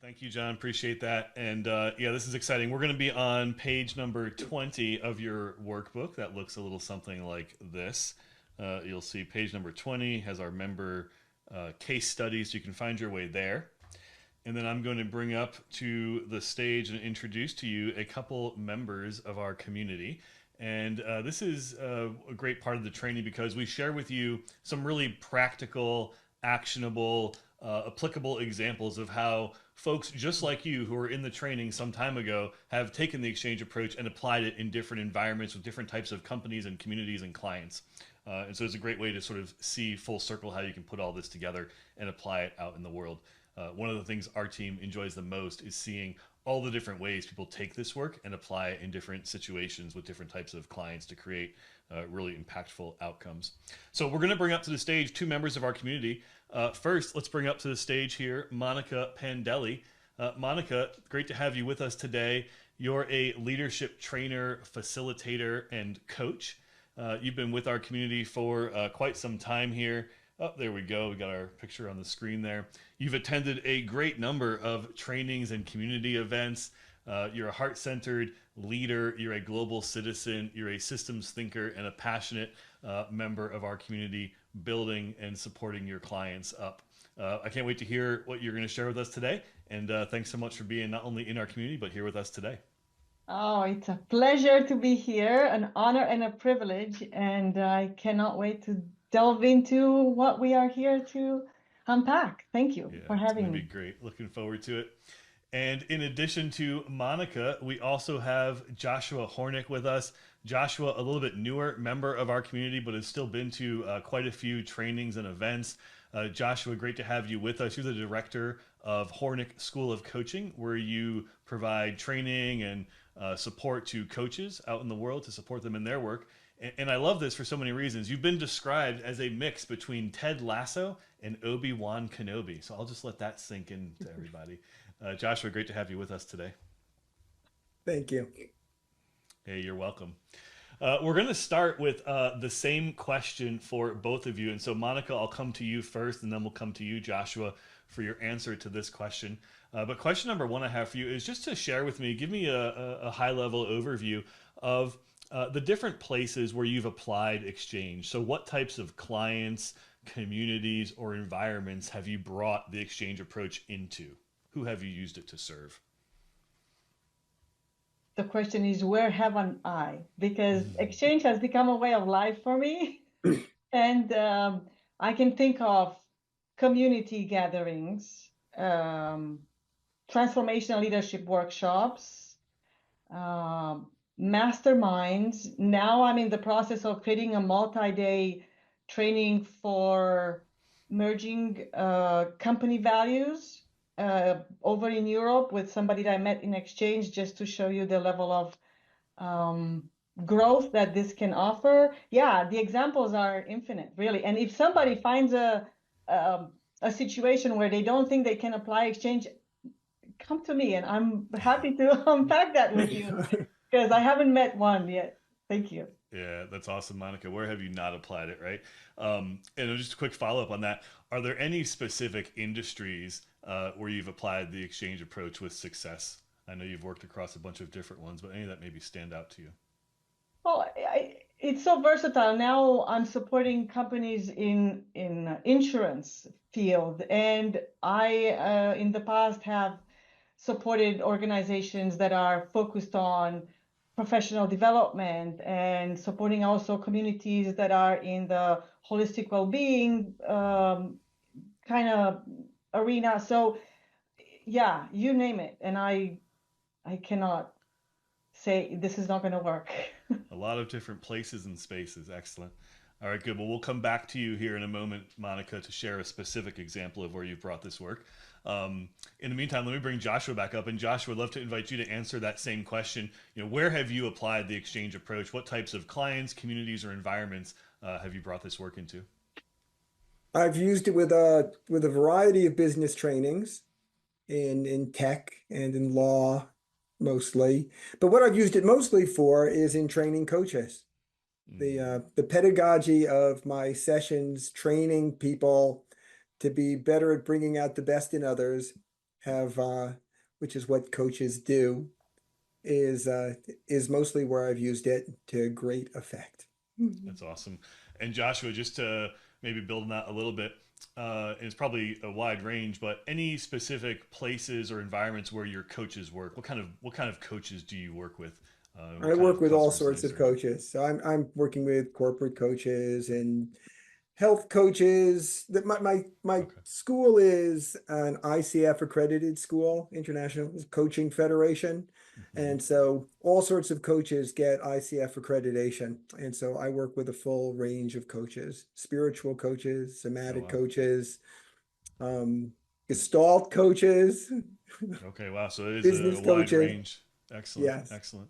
Thank you, John. Appreciate that. And yeah, this is exciting. We're going to be on page number 20 of your workbook. That looks a little something like this. You'll see page number 20 has our member case studies. You can find your way there. And then I'm going to bring up to the stage and introduce to you a couple members of our community. And this is a great part of the training because we share with you some really practical, actionable, applicable examples of how folks just like you who were in the training some time ago have taken the exchange approach and applied it in different environments with different types of companies and communities and clients. And so it's a great way to sort of see full circle how you can put all this together and apply it out in the world. One of the things our team enjoys the most is seeing all the different ways people take this work and apply it in different situations with different types of clients to create really impactful outcomes. So we're going to bring up to the stage two members of our community. First, let's bring up to the stage here Monica Pandele. Monica, great to have you with us today. You're a leadership trainer, facilitator, and coach. You've been with our community for quite some time here. Oh, there we go. We got our picture on the screen there. You've attended a great number of trainings and community events. You're a heart-centered leader. You're a global citizen. You're a systems thinker and a passionate member of our community, building and supporting your clients up. I can't wait to hear what you're going to share with us today. And thanks so much for being not only in our community, but here with us today. Oh, it's a pleasure to be here, an honor and a privilege, and I cannot wait to delve into what we are here to unpack. Thank you Yeah, for it's going having to be me. great. Looking forward to it. And in addition to Monica, we also have Joshua Hornick with us. Joshua, a little bit newer member of our community, but has still been to quite a few trainings and events. Joshua, great to have you with us. You're the director of Hornick School of Coaching, where you provide training and support to coaches out in the world to support them in their work. And I love this for so many reasons. You've been described as a mix between Ted Lasso and Obi-Wan Kenobi. So I'll just let that sink into everybody. Joshua, great to have you with us today. Thank you. Hey, you're welcome. We're going to start with the same question for both of you. And so, Monica, I'll come to you first, and then we'll come to you, Joshua, for your answer to this question. But question number one I have for you is just to share with me, give me a high level overview of the different places where you've applied exchange. So, what types of clients, communities, or environments have you brought the exchange approach into? Who have you used it to serve? The question is, where haven't I? Because exchange has become a way of life for me. And I can think of community gatherings, transformational leadership workshops, um, masterminds. Now I'm in the process of creating a multi-day training for merging company values over in Europe with somebody that I met in exchange, just to show you the level of um, growth that this can offer. Yeah, the examples are infinite, really. And if somebody finds a situation where they don't think they can apply exchange, come to me and I'm happy to unpack that with you because I haven't met one yet. Thank you. Yeah, that's awesome, Monica. Where have you not applied it, right? And just a quick follow up on that. Are there any specific industries where you've applied the exchange approach with success? I know you've worked across a bunch of different ones, but any that maybe stand out to you? Well, it's so versatile. Now I'm supporting companies in insurance field, and I in the past have supported organizations that are focused on professional development and supporting also communities that are in the holistic well-being kind of arena. So yeah, you name it, and I cannot say this is not going to work. A lot of different places and spaces. Excellent. All right, good. Well, we'll come back to you here in a moment, Monica, to share a specific example of where you've brought this work. In the meantime, let me bring Joshua back up. And Joshua, I'd love to invite you to answer that same question. You know, where have you applied the exchange approach? What types of clients, communities, or environments have you brought this work into? I've used it with a variety of business trainings in tech and in law mostly. But what I've used it mostly for is in training coaches. The pedagogy of my sessions, training people to be better at bringing out the best in others, have, which is what coaches do, is mostly where I've used it to great effect. That's awesome. And Joshua, just to maybe build on that a little bit, and it's probably a wide range, but any specific places or environments where your coaches work? What kind of coaches do you work with? I What kind work of with all customers do they sorts of serve? coaches. So I'm working with corporate coaches and health coaches. That my Okay. school is an ICF accredited school, International Coaching Federation. Hmm. And so all sorts of coaches get ICF accreditation. And so I work with a full range of coaches, spiritual coaches, Oh somatic wow. coaches, um, Gestalt coaches, Okay, wow. So it is a business wide coaches. range. Excellent, Yes. excellent.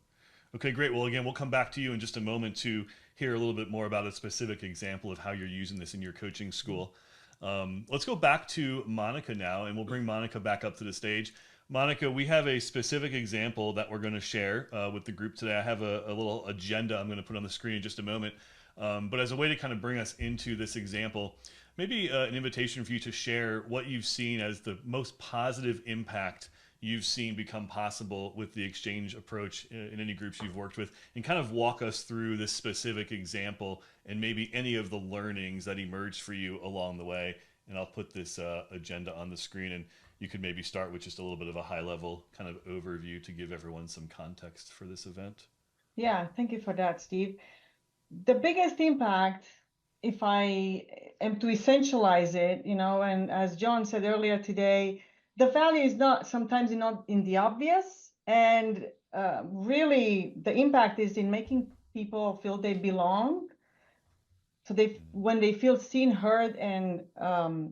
Okay, great. Well, again, we'll come back to you in just a moment to hear a little bit more about a specific example of how you're using this in your coaching school. Let's go back to Monica now, and we'll bring Monica back up to the stage. Monica, we have a specific example that we're going to share with the group today. I have a little agenda I'm going to put on the screen in just a moment. But as a way to kind of bring us into this example, maybe an invitation for you to share what you've seen as the most positive impact you've seen become possible with the exchange approach in any groups you've worked with, and kind of walk us through this specific example and maybe any of the learnings that emerged for you along the way. And I'll put this agenda on the screen, and you could maybe start with just a little bit of a high level kind of overview to give everyone some context for this event. Yeah, thank you for that, Steve. The biggest impact, if I am to essentialize it, and as John said earlier today, the value is not sometimes not in the obvious, and really the impact is in making people feel they belong. So when they feel seen, heard, and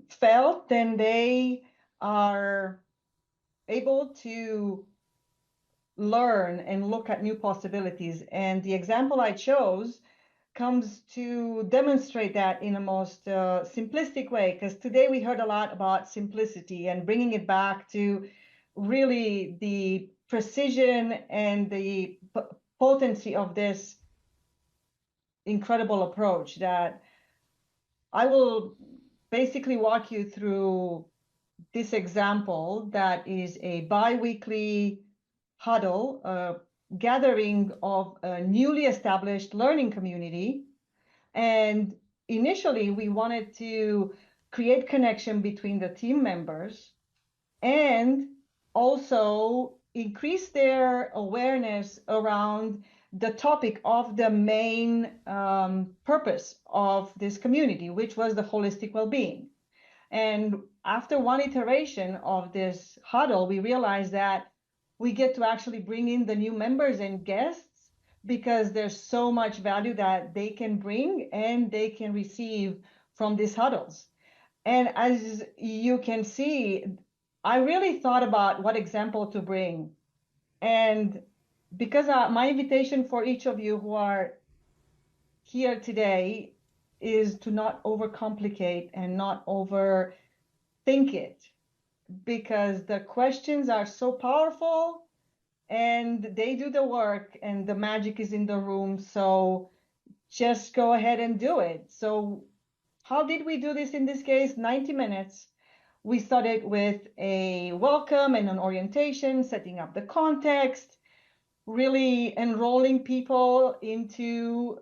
felt, then they are able to learn and look at new possibilities. And the example I chose comes to demonstrate that in a most simplistic way, because today we heard a lot about simplicity and bringing it back to really the precision and the potency of this incredible approach that I will basically walk you through this example that is a bi-weekly huddle, a gathering of a newly established learning community. And initially, we wanted to create connection between the team members and also increase their awareness around the topic of the main purpose of this community, which was the holistic well-being. And after one iteration of this huddle, we realized that we get to actually bring in the new members and guests because there's so much value that they can bring and they can receive from these huddles. And as you can see, I really thought about what example to bring. And because my invitation for each of you who are here today is to not overcomplicate and not overthink it, because the questions are so powerful and they do the work and the magic is in the room. So just go ahead and do it. So how did we do this in this case? 90 minutes. We started with a welcome and an orientation, setting up the context, really enrolling people into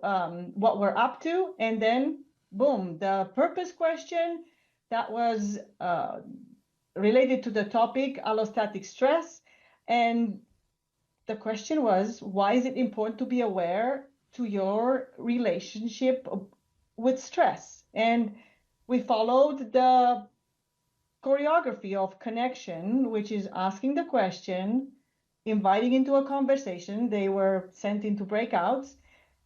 what we're up to. And then, boom, the purpose question that was related to the topic, allostatic stress. And the question was, why is it important to be aware to your relationship with stress? And we followed the choreography of connection, which is asking the question, inviting into a conversation. They were sent into breakouts.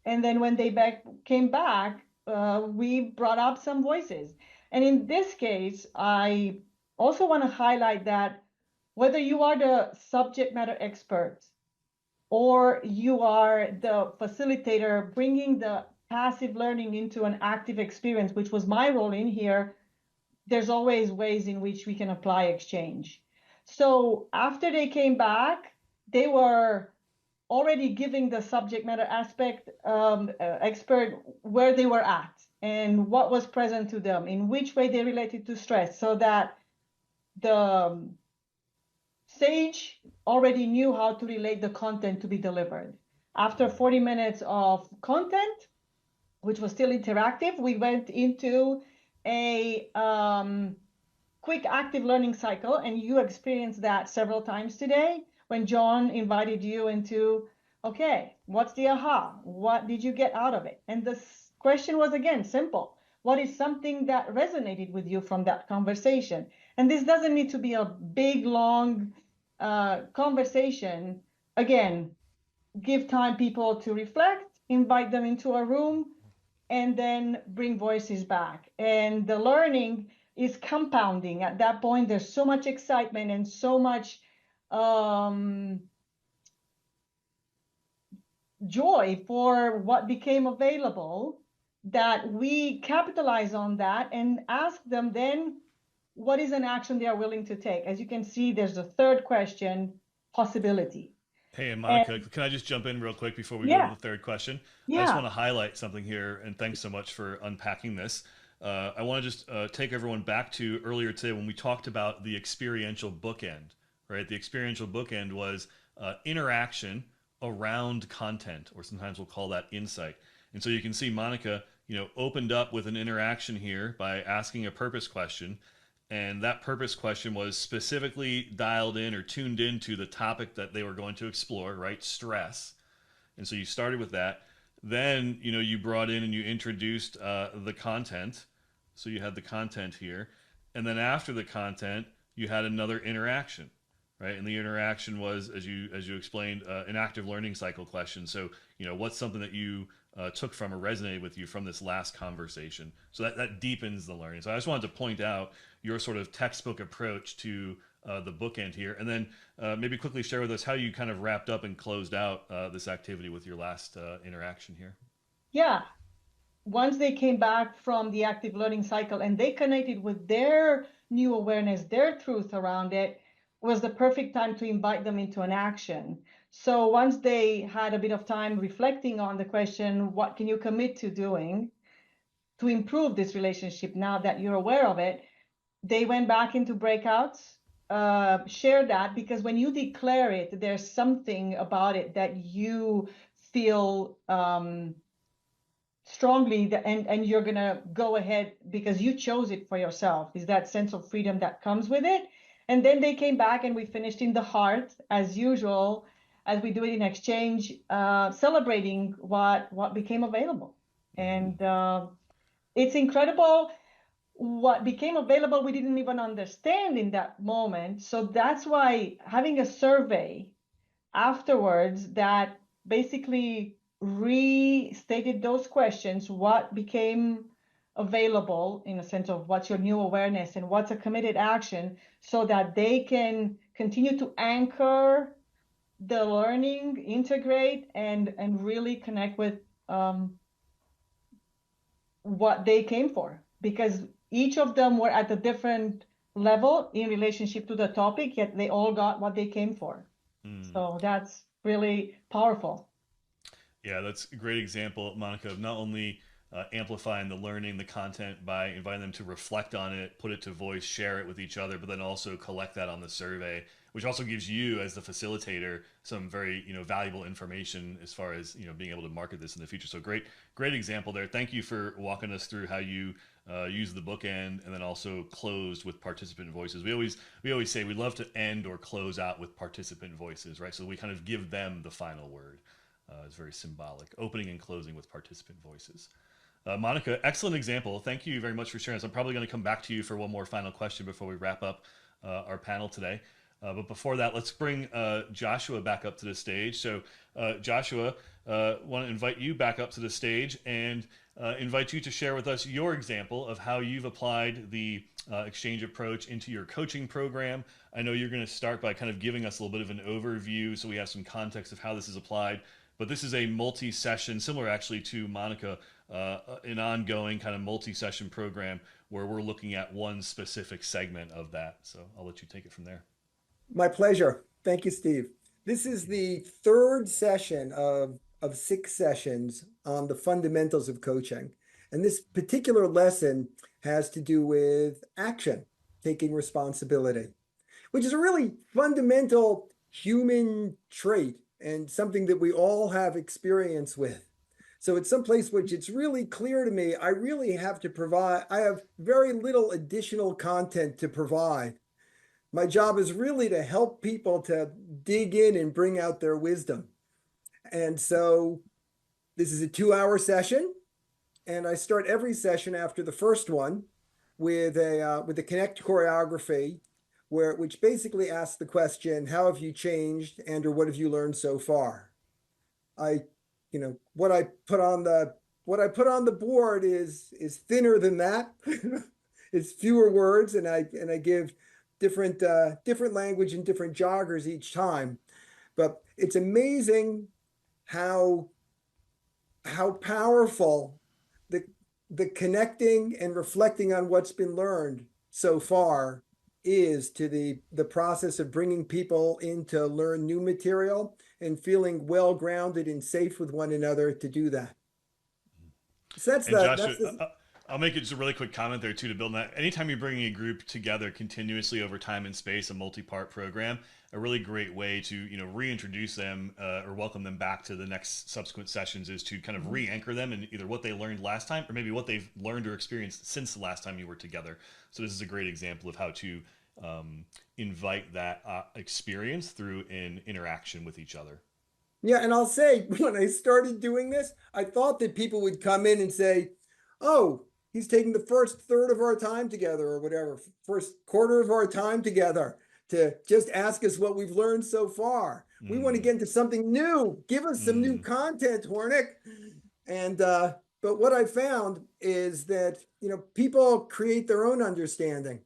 And then when they came back, we brought up some voices. And in this case, I also want to highlight that whether you are the subject matter expert or you are the facilitator bringing the passive learning into an active experience, which was my role in here, there's always ways in which we can apply exchange. So after they came back, they were already giving the subject matter expert where they were at and what was present to them, in which way they related to stress, so that the Sage already knew how to relate the content to be delivered. After 40 minutes of content, which was still interactive, we went into a quick active learning cycle, and you experienced that several times today when John invited you into, okay, what's the aha? What did you get out of it? And the question was, again, simple. What is something that resonated with you from that conversation? And this doesn't need to be a big, long conversation. Again, give time people to reflect, invite them into a room, and then bring voices back. And the learning is compounding. At that point, there's so much excitement and so much joy for what became available that we capitalize on that and ask them then what is an action they are willing to take. As you can see, there's a third question, possibility. Hey, and Monica, can I just jump in real quick before we go to the third question? I just want to highlight something here, and thanks so much for unpacking this. I want to just take everyone back to earlier today when we talked about the experiential bookend, right? The experiential bookend was interaction around content, or sometimes we'll call that insight. And so you can see Monica, opened up with an interaction here by asking a purpose question. And that purpose question was specifically dialed in or tuned into the topic that they were going to explore, right? Stress. And so you started with that. Then, you brought in and you introduced the content. So you had the content here. And then after the content, you had another interaction, right? And the interaction was, as you explained, an active learning cycle question. So, what's something that you took from or resonated with you from this last conversation? So that deepens the learning. So I just wanted to point out your sort of textbook approach to the bookend here. And then maybe quickly share with us how you kind of wrapped up and closed out this activity with your last interaction here. Yeah. Once they came back from the active learning cycle and they connected with their new awareness, their truth around it, was the perfect time to invite them into an action. So once they had a bit of time reflecting on the question, what can you commit to doing to improve this relationship now that you're aware of it? They went back into breakouts, share that, because when you declare it, there's something about it that you feel strongly, and you're going to go ahead because you chose it for yourself. Is that sense of freedom that comes with it. And then they came back and we finished in the heart, as usual, as we do it in Exchange, celebrating what became available. And it's incredible. What became available, we didn't even understand in that moment. So that's why having a survey afterwards that basically restated those questions, what became available in a sense of what's your new awareness and what's a committed action, so that they can continue to anchor the learning, integrate, and really connect with what they came for. Because each of them were at a different level in relationship to the topic, yet they all got what they came for. So that's really powerful. Yeah, that's a great example, Monica, of not only amplifying the learning, the content by inviting them to reflect on it, put it to voice, share it with each other, but then also collect that on the survey, which also gives you as the facilitator some very valuable information as far as being able to market this in the future. So great example there. Thank you for walking us through how you use the bookend and then also closed with participant voices. We always say we love to end or close out with participant voices, right? So we kind of give them the final word. It's very symbolic, opening and closing with participant voices. Monica, excellent example. Thank you very much for sharing this. I'm probably going to come back to you for one more final question before we wrap up our panel today. But before that, let's bring Joshua back up to the stage. So Joshua, want to invite you back up to the stage and invite you to share with us your example of how you've applied the exchange approach into your coaching program. I know you're going to start by kind of giving us a little bit of an overview so we have some context of how this is applied. But this is a multi-session, similar actually to Monica, an ongoing kind of multi-session program where we're looking at one specific segment of that. So I'll let you take it from there. My pleasure. Thank you, Steve. This is the third session of 6 sessions on the fundamentals of coaching. And this particular lesson has to do with action, taking responsibility. which is a really fundamental human trait and something that we all have experience with. So it's someplace which it's really clear to me, I really have to provide, I have very little additional content to provide. My job is really to help people to dig in and bring out their wisdom. And so this is a 2-hour session, and I start every session after the first one with a connect choreography, which basically asks the question, how have you changed, and or what have you learned so far? What I put on the board is thinner than that. It's fewer words, and I give different language and different joggers each time. But it's amazing how powerful the connecting and reflecting on what's been learned so far is to the process of bringing people in to learn new material and feeling well grounded and safe with one another to do that. So that's I'll make it just a really quick comment there too to build on that. Anytime you're bringing a group together continuously over time and space, a multi-part program, a really great way to reintroduce them or welcome them back to the next subsequent sessions is to kind of re-anchor them in either what they learned last time or maybe what they've learned or experienced since the last time you were together. So this is a great example of how to invite that experience through an interaction with each other. Yeah, and I'll say when I started doing this, I thought that people would come in and say, "Oh, he's taking the first third of our time together or whatever, first quarter of our time together to just ask us what we've learned so far. We want to get into something new. Give us some new content, Hornick." And but what I found is that people create their own understanding,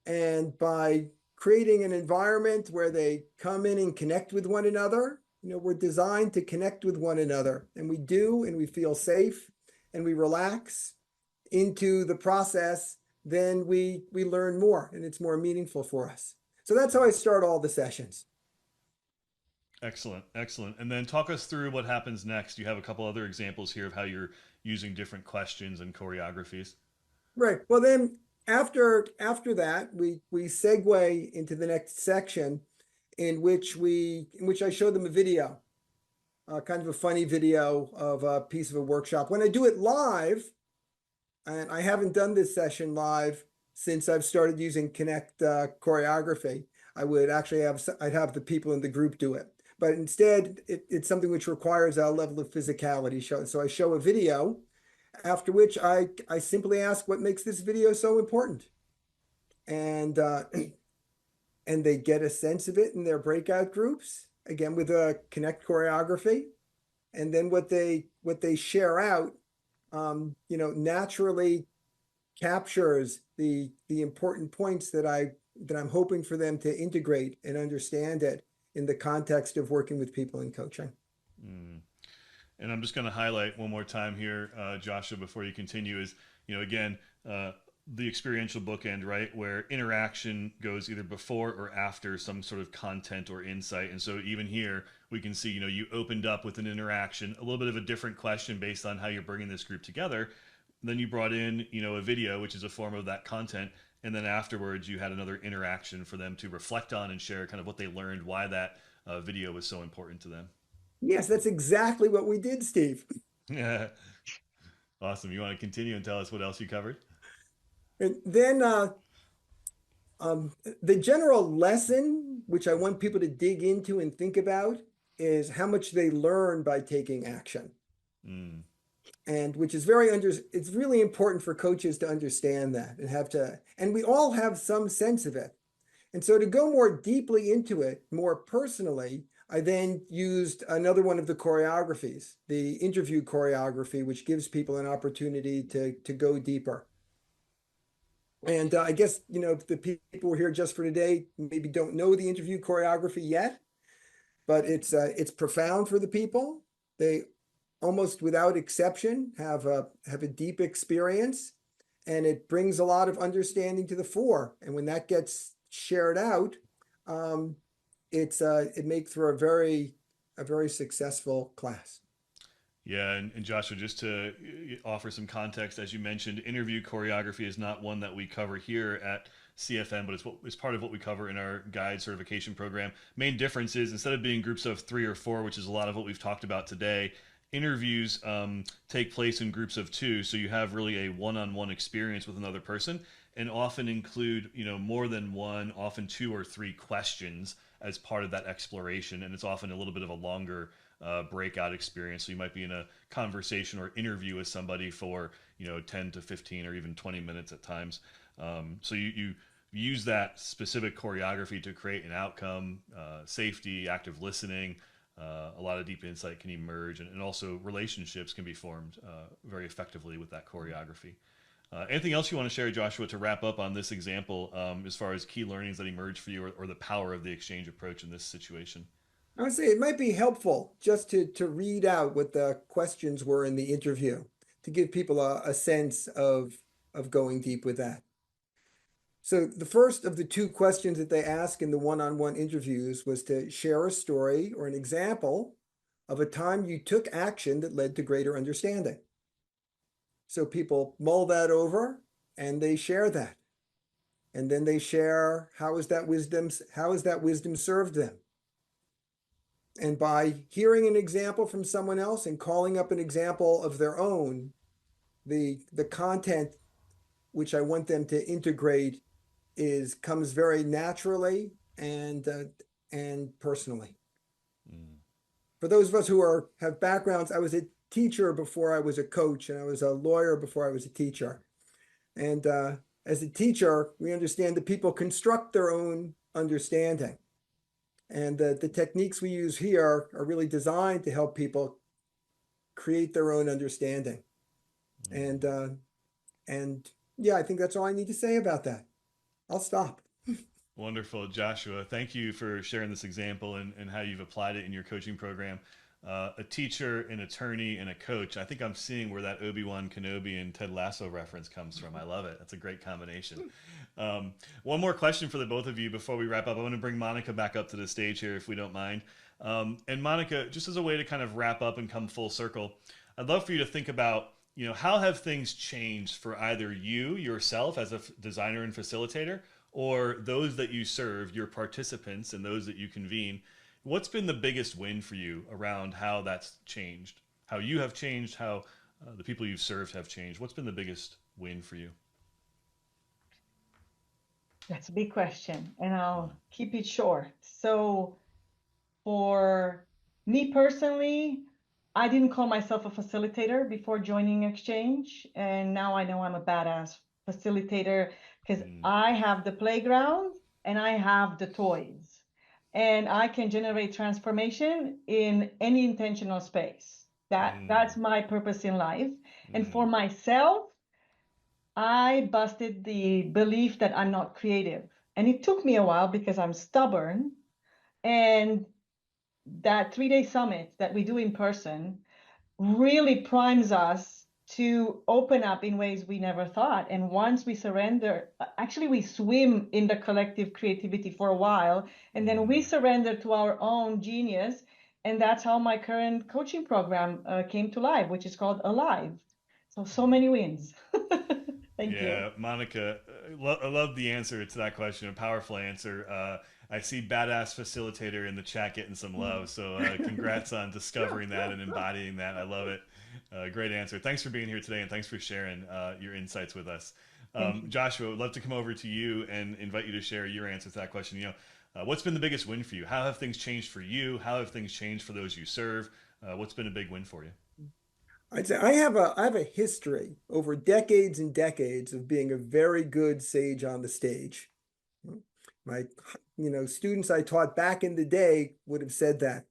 and by creating an environment where they come in and connect with one another, we're designed to connect with one another, and we do, and we feel safe, and we relax into the process, then we learn more, and it's more meaningful for us. So that's how I start all the sessions. Excellent. And then talk us through what happens next. You have a couple other examples here of how you're using different questions and choreographies. Right. Well, then after that, we segue into the next section in which I show them a video, kind of a funny video of a piece of a workshop. When I do it live, and I haven't done this session live since I've started using Connect choreography, I'd have the people in the group do it. But instead, it's something which requires a level of physicality. So I show a video, after which I simply ask what makes this video so important. And they get a sense of it in their breakout groups, again with a Connect choreography. And then what they share out naturally captures the important points that I'm hoping for them to integrate and understand it in the context of working with people in coaching. And I'm just going to highlight one more time here, Joshua, before you continue is, again, the experiential bookend, right, where interaction goes either before or after some sort of content or insight. And so even here, we can see, you opened up with an interaction, a little bit of a different question based on how you're bringing this group together. Then you brought in, a video, which is a form of that content. And then afterwards, you had another interaction for them to reflect on and share kind of what they learned, why that video was so important to them. Yes, that's exactly what we did, Steve. Yeah. Awesome. You want to continue and tell us what else you covered? And then the general lesson, which I want people to dig into and think about, is how much they learn by taking action. And which is it's really important for coaches to understand that and we all have some sense of it. And so to go more deeply into it, more personally, I then used another one of the choreographies, the interview choreography, which gives people an opportunity to go deeper. And I guess, the people who are here just for today maybe don't know the interview choreography yet, but it's profound for the people. They almost without exception have a deep experience, and it brings a lot of understanding to the fore. And when that gets shared out, it makes for a very successful class. Yeah, and Joshua, just to offer some context, as you mentioned, interview choreography is not one that we cover here at CFN, but it's part of what we cover in our guide certification program. Main difference is instead of being groups of 3 or 4, which is a lot of what we've talked about today, interviews take place in groups of 2, so you have really a one-on-one experience with another person, and often include more than one, often 2 or 3 questions as part of that exploration, and it's often a little bit of a longer breakout experience. So you might be in a conversation or interview with somebody for 10 to 15 or even 20 minutes at times. So you use that specific choreography to create an outcome, safety, active listening. A lot of deep insight can emerge, and also relationships can be formed very effectively with that choreography. Anything else you want to share, Joshua, to wrap up on this example as far as key learnings that emerge for you, or the power of the exchange approach in this situation? I would say it might be helpful just to read out what the questions were in the interview to give people a sense of going deep with that. So the first of the 2 questions that they ask in the one-on-one interviews was to share a story or an example of a time you took action that led to greater understanding. So people mull that over and they share that. And then they share how has that wisdom served them. And by hearing an example from someone else and calling up an example of their own, the content which I want them to integrate comes very naturally and personally. For those of us who have backgrounds, I was a teacher before I was a coach, and I was a lawyer before I was a teacher. And as a teacher, we understand that people construct their own understanding. And the techniques we use here are really designed to help people create their own understanding. And yeah, I think that's all I need to say about that. I'll stop. Wonderful, Joshua. Thank you for sharing this example and how you've applied it in your coaching program. A teacher, an attorney, and a coach. I think I'm seeing where that Obi-Wan Kenobi and Ted Lasso reference comes from. I love it. That's a great combination. One more question for the both of you before we wrap up. I want to bring Monica back up to the stage here, if we don't mind. And Monica, just as a way to kind of wrap up and come full circle, I'd love for you to think about, how have things changed for either you yourself as a designer and facilitator, or those that you serve, your participants and those that you convene? What's been the biggest win for you around how that's changed, how you have changed, how the people you've served have changed? What's been the biggest win for you? That's a big question, and I'll keep it short. So for me personally, I didn't call myself a facilitator before joining Exchange, and now I know I'm a badass facilitator because I have the playground and I have the toys, and I can generate transformation in any intentional space. That's my purpose in life. And for myself, I busted the belief that I'm not creative. And it took me a while because I'm stubborn. And that 3-day summit that we do in person really primes us to open up in ways we never thought. And once we surrender, actually we swim in the collective creativity for a while, and then we surrender to our own genius. And that's how my current coaching program came to life, which is called Alive. So many wins. Thank you. Yeah, Monica, I love the answer to that question. A powerful answer. I see badass facilitator in the chat getting some love. So congrats on discovering that and embodying that. I love it. Great answer. Thanks for being here today, and thanks for sharing your insights with us. Joshua, I'd love to come over to you and invite you to share your answer to that question. What's been the biggest win for you? How have things changed for you? How have things changed for those you serve? What's been a big win for you? I'd say I have a history over decades and decades of being a very good sage on the stage. My students I taught back in the day would have said that.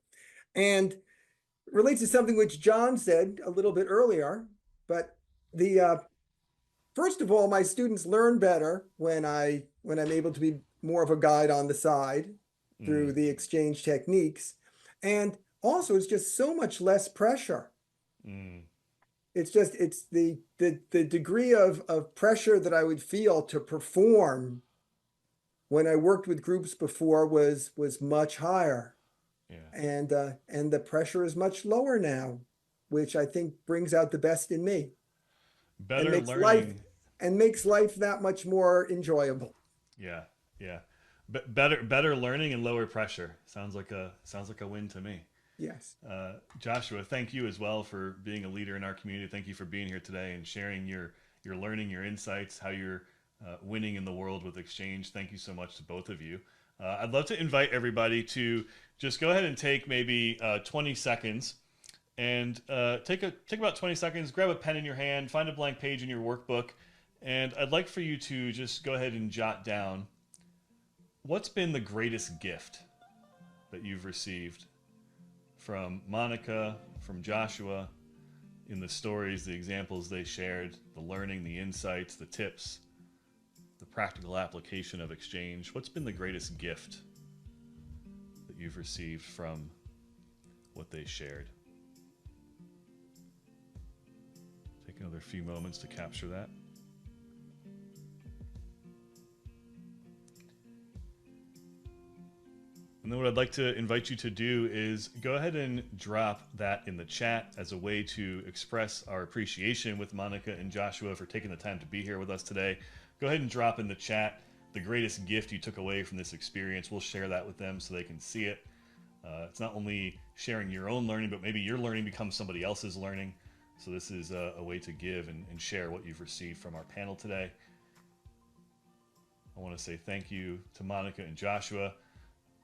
And it relates to something which John said a little bit earlier, but first of all, my students learn better when I'm able to be more of a guide on the side through the exchange techniques. And also it's just so much less pressure. It's the degree of pressure that I would feel to perform when I worked with groups before was much higher. Yeah. And the pressure is much lower now, which I think brings out the best in me. Better learning. And makes life that much more enjoyable. Yeah, yeah. Better learning and lower pressure. Sounds like a win to me. Yes. Joshua, thank you as well for being a leader in our community. Thank you for being here today and sharing your learning, your insights, how you're winning in the world with Exchange. Thank you so much to both of you. I'd love to invite everybody to just go ahead and take maybe 20 seconds and take about 20 seconds, grab a pen in your hand, find a blank page in your workbook, and I'd like for you to just go ahead and jot down what's been the greatest gift that you've received from Monica, from Joshua, in the stories, the examples they shared, the learning, the insights, the tips, the practical application of Exchange. What's been the greatest gift that you've received from what they shared? Take another few moments to capture that. And then what I'd like to invite you to do is go ahead and drop that in the chat as a way to express our appreciation with Monica and Joshua for taking the time to be here with us today. Go ahead and drop in the chat the greatest gift you took away from this experience. We'll share that with them so they can see it. It's not only sharing your own learning, but maybe your learning becomes somebody else's learning. So this is a way to give and share what you've received from our panel today. I want to say thank you to Monica and Joshua.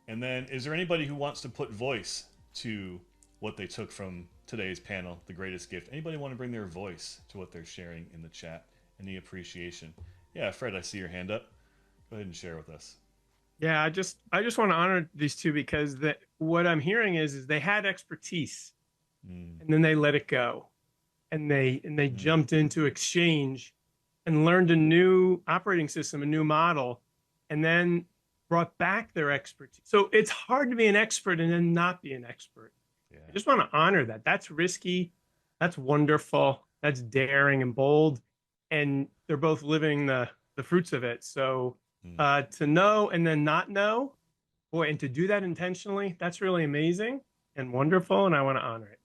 And then, is there anybody who wants to put voice to what they took from today's panel, the greatest gift? Anybody want to bring their voice to what they're sharing in the chat? Any appreciation? Yeah, Fred, I see your hand up. Go ahead and share with us. Yeah, I just want to honor these two because what I'm hearing is they had expertise, and then they let it go, and they jumped into Exchange, and learned a new operating system, a new model, and then brought back their expertise. So it's hard to be an expert and then not be an expert. Yeah. I just want to honor that. That's risky. That's wonderful. That's daring and bold. And they're both living the fruits of it. So to know and then not know, boy, and to do that intentionally, that's really amazing and wonderful. And I want to honor it.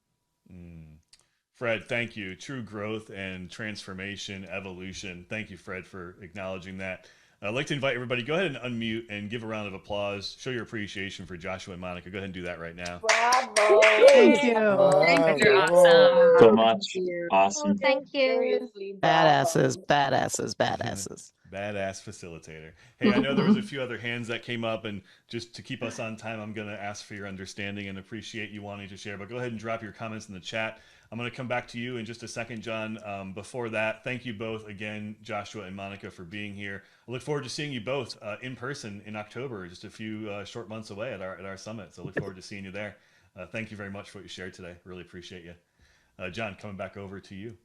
Fred, thank you. True growth and transformation, evolution. Thank you, Fred, for acknowledging that. I'd like to invite everybody, go ahead and unmute and give a round of applause. Show your appreciation for Joshua and Monica. Go ahead and do that right now. Bravo! Thank you. Thank You're you. awesome. So much. Awesome. Thank you. Seriously, bravo. Badasses. Badass facilitator. Hey, I know there was a few other hands that came up, and just to keep us on time, I'm going to ask for your understanding and appreciate you wanting to share. But go ahead and drop your comments in the chat. I'm going to come back to you in just a second, John. Before that, thank you both again, Joshua and Monica, for being here. I look forward to seeing you both in person in October, just a few short months away at our summit. So I look forward to seeing you there. Thank you very much for what you shared today. Really appreciate you. John, coming back over to you.